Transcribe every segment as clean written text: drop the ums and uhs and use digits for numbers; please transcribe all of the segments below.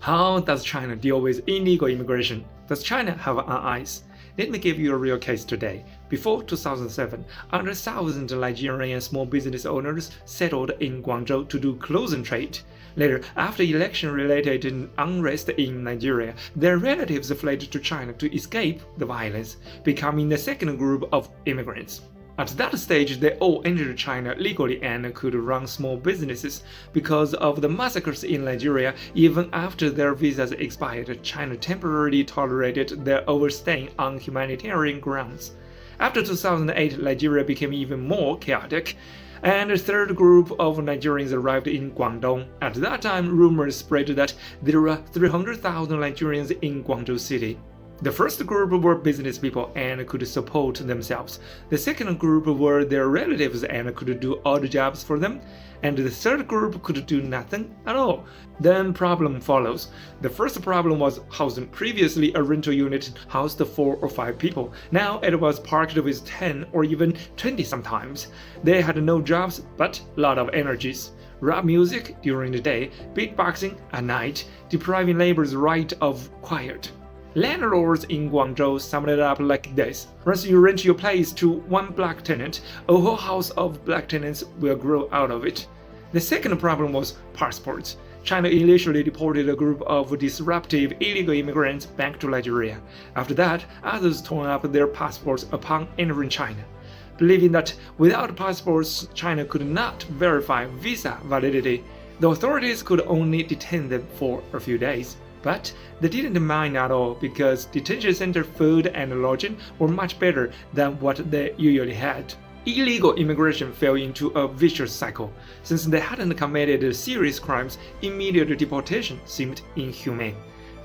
How does China deal with illegal immigration? Does China have an ICE? Let me give you a real case today. Before 2007, 100,000 Nigerian small business owners settled in Guangzhou to do clothing trade. Later, after election-related unrest in Nigeria, their relatives fled to China to escape the violence, becoming the second group of immigrants. At that stage, they all entered China legally and could run small businesses. Because of the massacres in Nigeria, even after their visas expired, China temporarily tolerated their overstaying on humanitarian grounds. After 2008, Nigeria became even more chaotic, and a third group of Nigerians arrived in Guangdong. At that time, rumors spread that there were 300,000 Nigerians in Guangzhou city. The first group were business people and could support themselves. The second group were their relatives and could do odd jobs for them. And the third group could do nothing at all. Then problem follows. The first problem was housing. Previously, a rental unit housed 4 or 5 people. Now it was parked with 10 or even 20 sometimes. They had no jobs but a lot of energies. Rap music during the day, beatboxing at night, depriving labor's right of quiet. Landlords in Guangzhou summed it up like this: once you rent your place to one black tenant, a whole house of black tenants will grow out of it. The second problem was passports. China initially deported a group of disruptive illegal immigrants back to Nigeria. After that, others torn up their passports upon entering China. Believing that without passports, China could not verify visa validity, the authorities could only detain them for a few days. But they didn't mind at all because detention center food and lodging were much better than what they usually had. Illegal immigration fell into a vicious cycle. Since they hadn't committed serious crimes, immediate deportation seemed inhumane.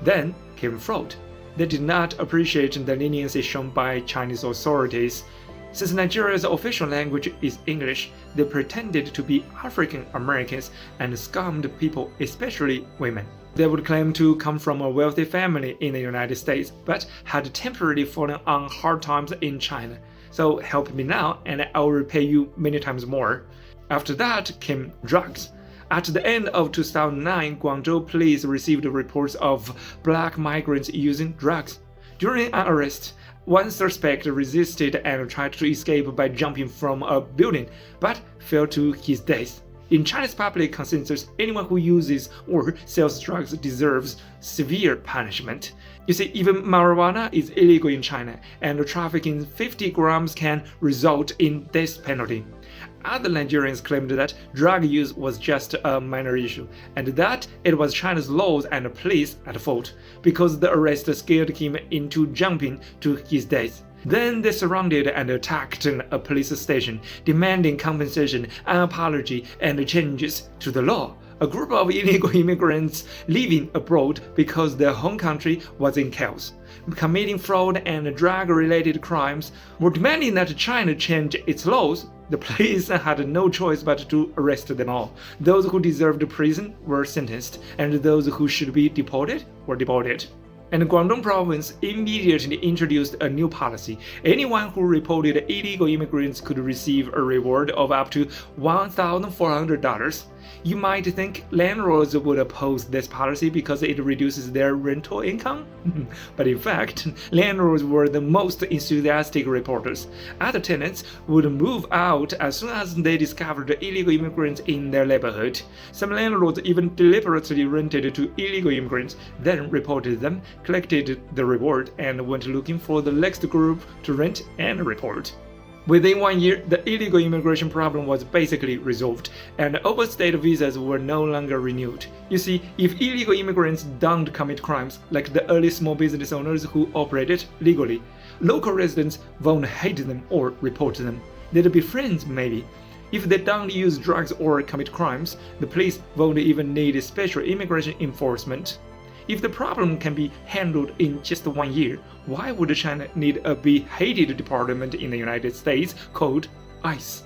Then came fraud. They did not appreciate the leniency shown by Chinese authorities. Since Nigeria's official language is English, they pretended to be African Americans and scammed people, especially women. They would claim to come from a wealthy family in the United States, but had temporarily fallen on hard times in China. So help me now, and I will repay you many times more. After that came drugs. At the end of 2009, Guangzhou police received reports of black migrants using drugs. During an arrest, one suspect resisted and tried to escape by jumping from a building, but fell to his death. In China's public consensus, anyone who uses or sells drugs deserves severe punishment. You see, even marijuana is illegal in China, and trafficking 50 grams can result in death penalty. Other Nigerians claimed that drug use was just a minor issue, and that it was China's laws and police at fault, because the arrest scared him into jumping to his death. Then they surrounded and attacked a police station, demanding compensation, an apology, and changes to the law. A group of illegal immigrants living abroad because their home country was in chaos, committing fraud and drug-related crimes, were demanding that China change its laws. The police had no choice but to arrest them all. Those who deserved prison were sentenced, and those who should be deported were deported. And Guangdong province immediately introduced a new policy. Anyone who reported illegal immigrants could receive a reward of up to $1,400. You might think landlords would oppose this policy because it reduces their rental income. But in fact, landlords were the most enthusiastic reporters. Other tenants would move out as soon as they discovered illegal immigrants in their neighborhood. Some landlords even deliberately rented to illegal immigrants, then reported them, collected the reward, and went looking for the next group to rent and report. Within 1 year, the illegal immigration problem was basically resolved, and overstayed visas were no longer renewed. You see, if illegal immigrants don't commit crimes like the early small business owners who operated legally, local residents won't hate them or report them. They'd be friends, maybe. If they don't use drugs or commit crimes, the police won't even need special immigration enforcement. If the problem can be handled in just 1 year, why would China need a be-hated department in the United States called ICE?